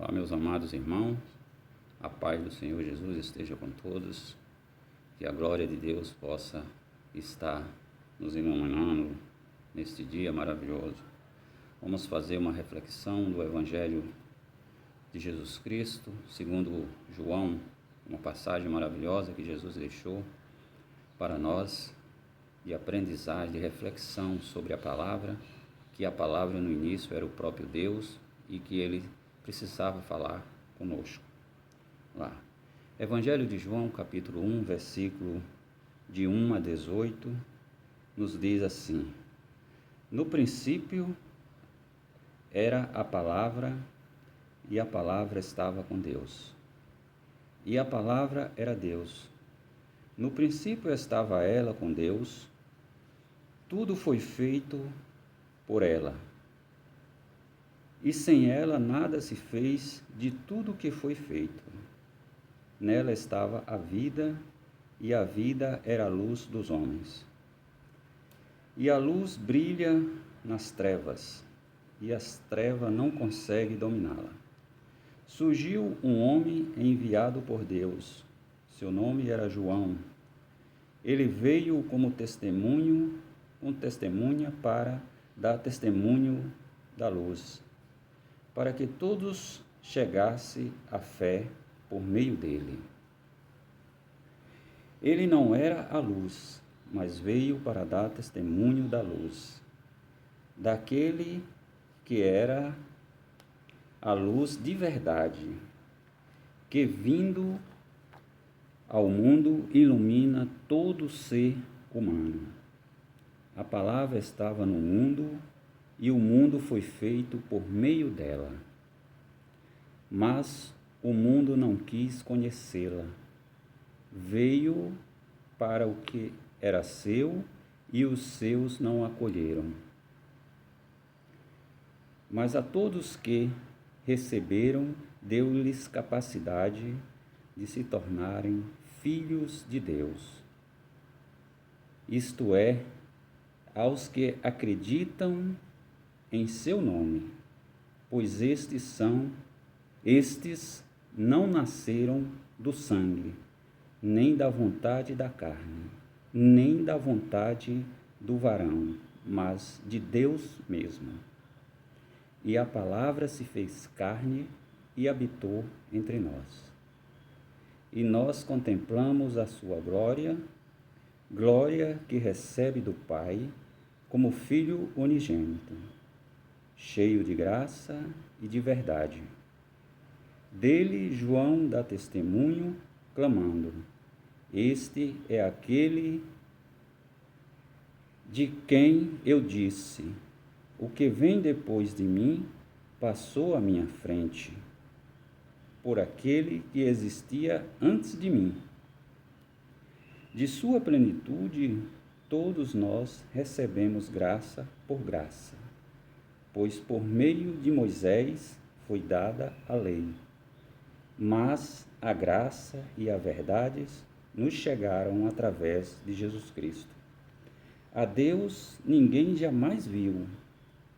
Olá, meus amados irmãos, a paz do Senhor Jesus esteja com todos, que a glória de Deus possa estar nos iluminando neste dia maravilhoso. Vamos fazer uma reflexão do Evangelho de Jesus Cristo, segundo João, uma passagem maravilhosa que Jesus deixou para nós, de aprendizagem, de reflexão sobre a palavra, que a palavra no início era o próprio Deus e que ele precisava falar conosco. Lá. Evangelho de João, capítulo 1, versículo de 1 a 18, nos diz assim: No princípio era a palavra, e a palavra estava com Deus. E a palavra era Deus. No princípio estava ela com Deus. Tudo foi feito por ela. E sem ela nada se fez de tudo que foi feito. Nela estava a vida, e a vida era a luz dos homens. E a luz brilha nas trevas, e as trevas não conseguem dominá-la. Surgiu um homem enviado por Deus. Seu nome era João. Ele veio como testemunha para dar testemunho da luz, para que todos chegassem à fé por meio dele. Ele não era a luz, mas veio para dar testemunho da luz, daquele que era a luz de verdade, que vindo ao mundo ilumina todo ser humano. A palavra estava no mundo, e o mundo foi feito por meio dela. Mas o mundo não quis conhecê-la. Veio para o que era seu, e os seus não acolheram. Mas a todos que receberam, deu-lhes capacidade de se tornarem filhos de Deus. Isto é, aos que acreditam em seu nome, pois estes não nasceram do sangue, nem da vontade da carne, nem da vontade do varão, mas de Deus mesmo. E a palavra se fez carne e habitou entre nós. E nós contemplamos a sua glória, glória que recebe do Pai, como Filho unigênito, cheio de graça e de verdade. Dele João dá testemunho, clamando: Este é aquele de quem eu disse: O que vem depois de mim passou à minha frente, por aquele que existia antes de mim. De sua plenitude, todos nós recebemos graça por graça, pois por meio de Moisés foi dada a lei, mas a graça e a verdade nos chegaram através de Jesus Cristo. A Deus ninguém jamais viu,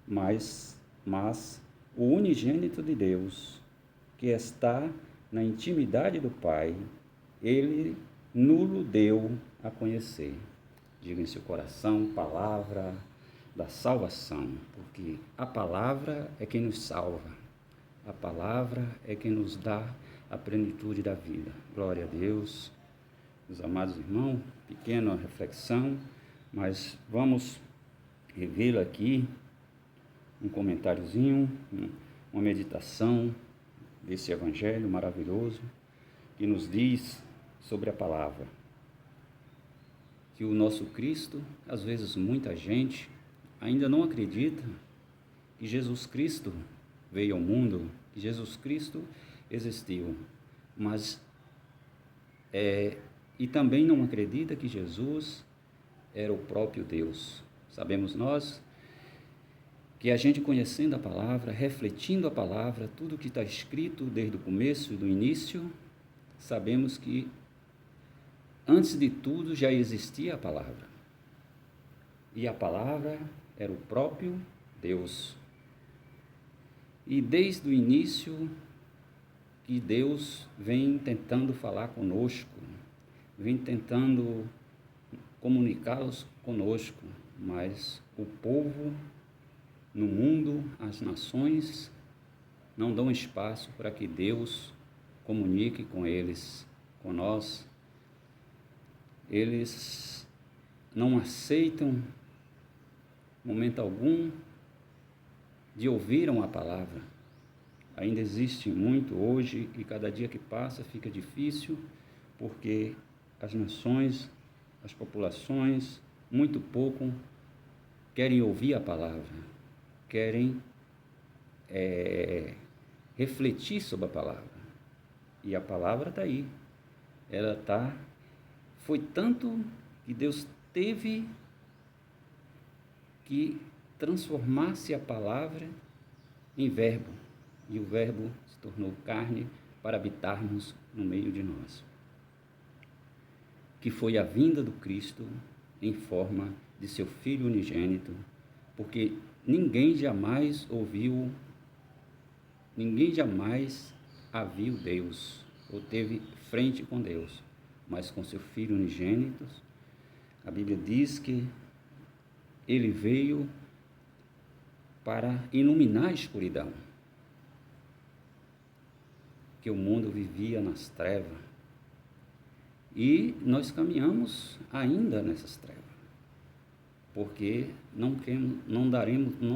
mas o unigênito de Deus, que está na intimidade do Pai, ele nulo deu a conhecer. Diga em seu coração: palavra da salvação, porque a palavra é quem nos salva, a palavra é quem nos dá a plenitude da vida. Glória a Deus. Meus amados irmãos, pequena reflexão, mas vamos revê-la aqui, um comentáriozinho, uma meditação desse evangelho maravilhoso que nos diz sobre a palavra. Que o nosso Cristo, às vezes muita gente ainda não acredita que Jesus Cristo veio ao mundo, que Jesus Cristo existiu, mas e também não acredita que Jesus era o próprio Deus. Sabemos nós que a gente, conhecendo a palavra, refletindo a palavra, tudo que está escrito desde o começo, do início, sabemos que antes de tudo já existia a palavra. E a palavra era o próprio Deus. E desde o início que Deus vem tentando falar conosco, vem tentando comunicá-los conosco, mas o povo no mundo, as nações, não dão espaço para que Deus comunique com eles, com nós. Eles não aceitam, momento algum, de ouvir uma palavra. Ainda existe muito hoje, e cada dia que passa fica difícil, porque as nações, as populações, muito pouco querem ouvir a palavra, querem refletir sobre a palavra. E a palavra está aí. Foi tanto que Deus teve que transformar-se a palavra em verbo. E o verbo se tornou carne para habitarmos no meio de nós. Que foi a vinda do Cristo em forma de seu Filho unigênito, porque ninguém jamais a viu Deus, ou teve frente com Deus, mas com seu Filho unigênito. A Bíblia diz que ele veio para iluminar a escuridão, que o mundo vivia nas trevas, e nós caminhamos ainda nessas trevas, porque não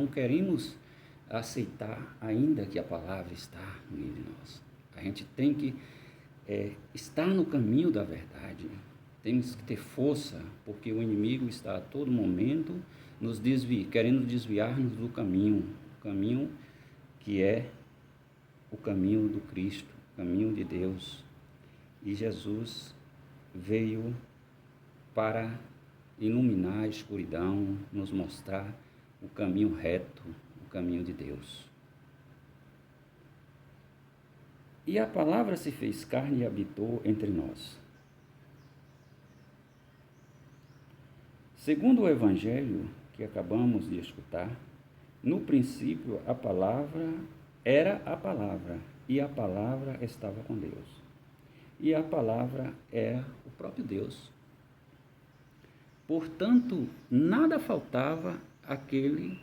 queremos aceitar ainda que a palavra está no meio de nós. A gente tem que estar no caminho da verdade, temos que ter força, porque o inimigo está a todo momento querendo desviar-nos do caminho que é o caminho do Cristo, o caminho de Deus. E Jesus veio para iluminar a escuridão, nos mostrar o caminho reto, o caminho de Deus. E a palavra se fez carne e habitou entre nós. Segundo o Evangelho que acabamos de escutar, no princípio a palavra era a palavra, e a palavra estava com Deus. E a palavra era o próprio Deus. Portanto, nada faltava àquele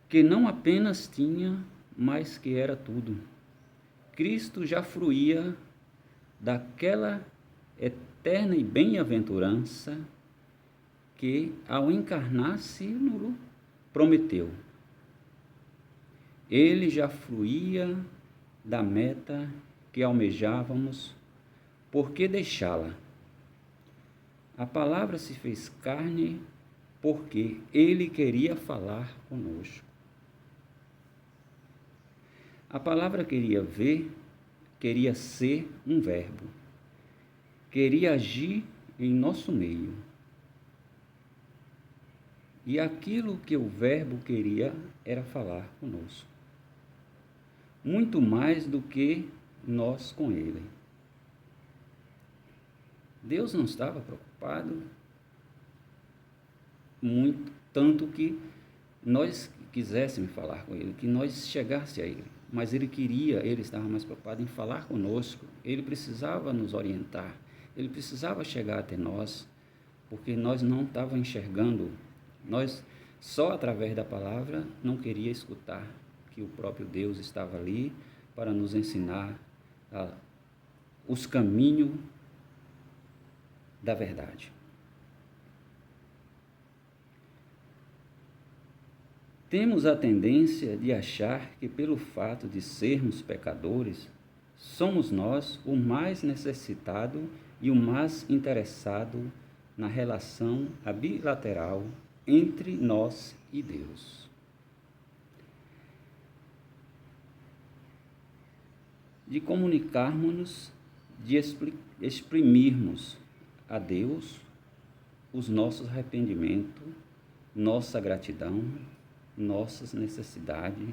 que não apenas tinha, mas que era tudo. Cristo já fruía daquela eterna e bem-aventurança que, ao encarnar-se, nos prometeu. Ele já fruía da meta que almejávamos, por que deixá-la? A palavra se fez carne porque ele queria falar conosco. A palavra queria ver, queria ser um verbo, queria agir em nosso meio. E aquilo que o verbo queria era falar conosco, muito mais do que nós com ele. Deus não estava preocupado muito, tanto que nós quiséssemos falar com ele, que nós chegássemos a ele, mas ele estava mais preocupado em falar conosco. Ele precisava nos orientar, ele precisava chegar até nós, porque nós não estávamos enxergando. Nós, só através da palavra, não queria escutar que o próprio Deus estava ali para nos ensinar os caminhos da verdade. Temos a tendência de achar que, pelo fato de sermos pecadores, somos nós o mais necessitado e o mais interessado na relação bilateral entre nós e Deus. De comunicarmos-nos, de exprimirmos a Deus os nossos arrependimentos, nossa gratidão, nossas necessidades.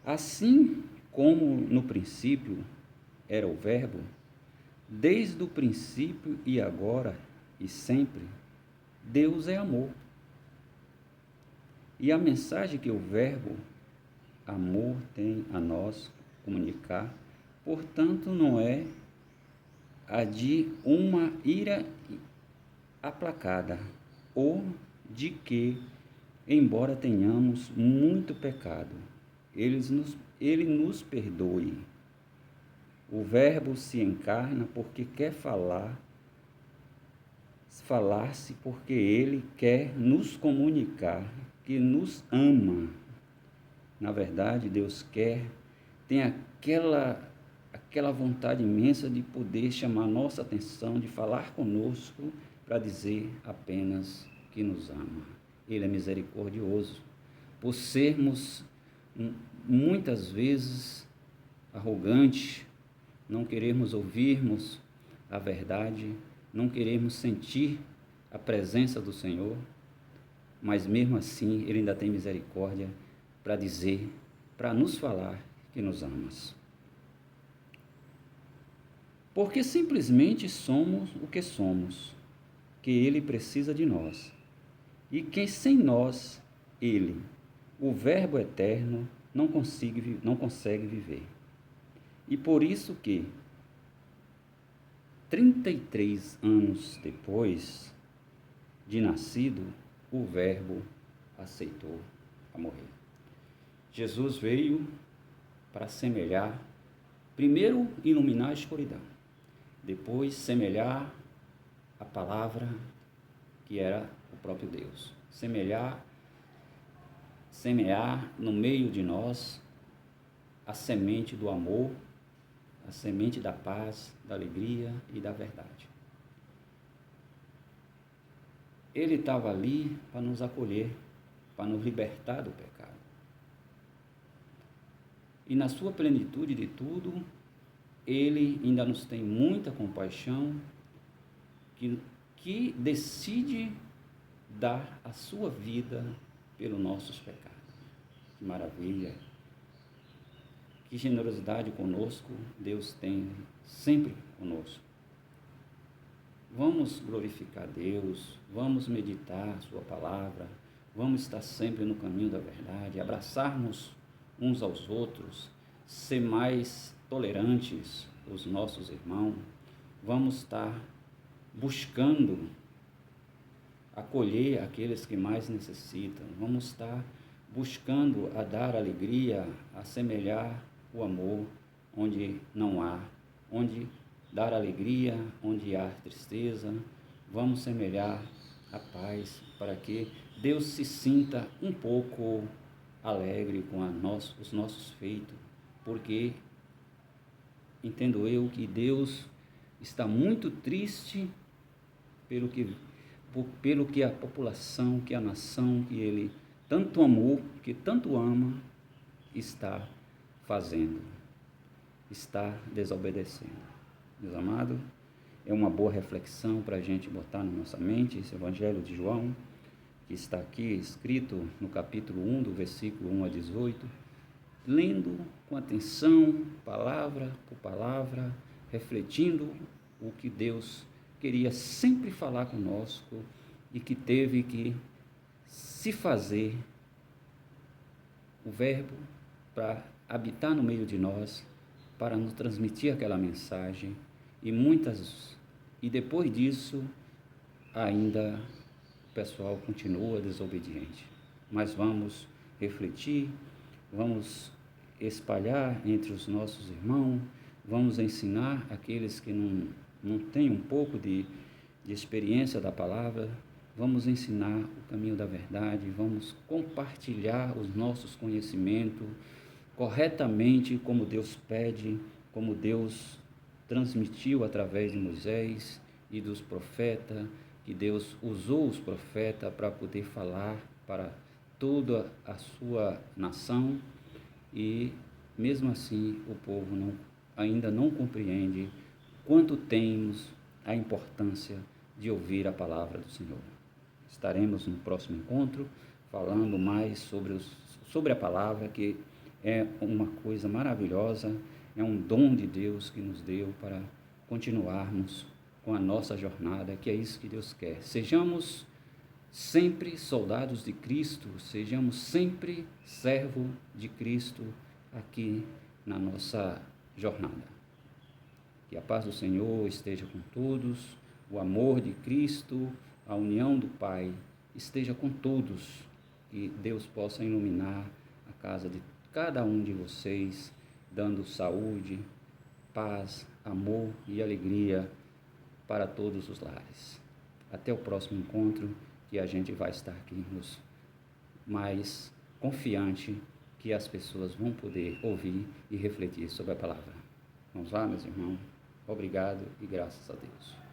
Assim como no princípio era o Verbo, desde o princípio e agora e sempre, Deus é amor. E a mensagem que o Verbo amor tem a nós comunicar, portanto, não é a de uma ira aplacada, ou de que, embora tenhamos muito pecado, ele nos perdoe. O Verbo se encarna porque quer falar-se porque ele quer nos comunicar que nos ama. Na verdade, Deus tem aquela vontade imensa de poder chamar nossa atenção, de falar conosco para dizer apenas que nos ama. Ele é misericordioso. Por sermos muitas vezes arrogantes, não queremos ouvirmos a verdade, não queremos sentir a presença do Senhor, mas mesmo assim Ele ainda tem misericórdia para dizer, para nos falar que nos amas. Porque simplesmente somos o que somos, que Ele precisa de nós, e que sem nós, Ele, o Verbo eterno, não consegue viver. E por isso que, 33 anos depois de nascido, o Verbo aceitou a morrer. Jesus veio para semelhar, primeiro iluminar a escuridão, depois semelhar a palavra que era o próprio Deus, semear no meio de nós a semente do amor, a semente da paz, da alegria e da verdade. Ele estava ali para nos acolher, para nos libertar do pecado. E na sua plenitude de tudo, Ele ainda nos tem muita compaixão, que decide dar a sua vida pelos nossos pecados. Que maravilha! Que generosidade conosco Deus tem sempre conosco. Vamos glorificar Deus, vamos meditar Sua palavra, vamos estar sempre no caminho da verdade, abraçarmos uns aos outros, ser mais tolerantes os nossos irmãos, vamos estar buscando acolher aqueles que mais necessitam, vamos estar buscando a dar alegria, a semelhar o amor onde não há, onde dar alegria onde há tristeza, vamos semelhar a paz para que Deus se sinta um pouco alegre com os nossos feitos, porque entendo eu que Deus está muito triste pelo que a população, que a nação que Ele tanto amou, que tanto ama, está fazendo, está desobedecendo. Meus amados, é uma boa reflexão para a gente botar na nossa mente esse Evangelho de João, que está aqui escrito no capítulo 1, do versículo 1 a 18, lendo com atenção, palavra por palavra, refletindo o que Deus queria sempre falar conosco e que teve que se fazer o Verbo para habitar no meio de nós, para nos transmitir aquela mensagem, e depois disso ainda o pessoal continua desobediente. Mas vamos refletir, vamos espalhar entre os nossos irmãos, vamos ensinar aqueles que não têm um pouco de experiência da palavra, vamos ensinar o caminho da verdade, vamos compartilhar os nossos conhecimentos corretamente, como Deus pede, como Deus transmitiu através de Moisés e dos profetas, que Deus usou os profetas para poder falar para toda a sua nação, e mesmo assim o povo ainda não compreende quanto temos a importância de ouvir a palavra do Senhor. Estaremos no próximo encontro falando mais sobre a palavra, que é uma coisa maravilhosa, é um dom de Deus que nos deu para continuarmos com a nossa jornada, que é isso que Deus quer. Sejamos sempre soldados de Cristo, sejamos sempre servo de Cristo aqui na nossa jornada. Que a paz do Senhor esteja com todos, o amor de Cristo, a união do Pai esteja com todos, que Deus possa iluminar a casa de cada um de vocês, dando saúde, paz, amor e alegria para todos os lares. Até o próximo encontro, que a gente vai estar aqui mais confiante que as pessoas vão poder ouvir e refletir sobre a palavra. Vamos lá, meus irmãos? Obrigado e graças a Deus.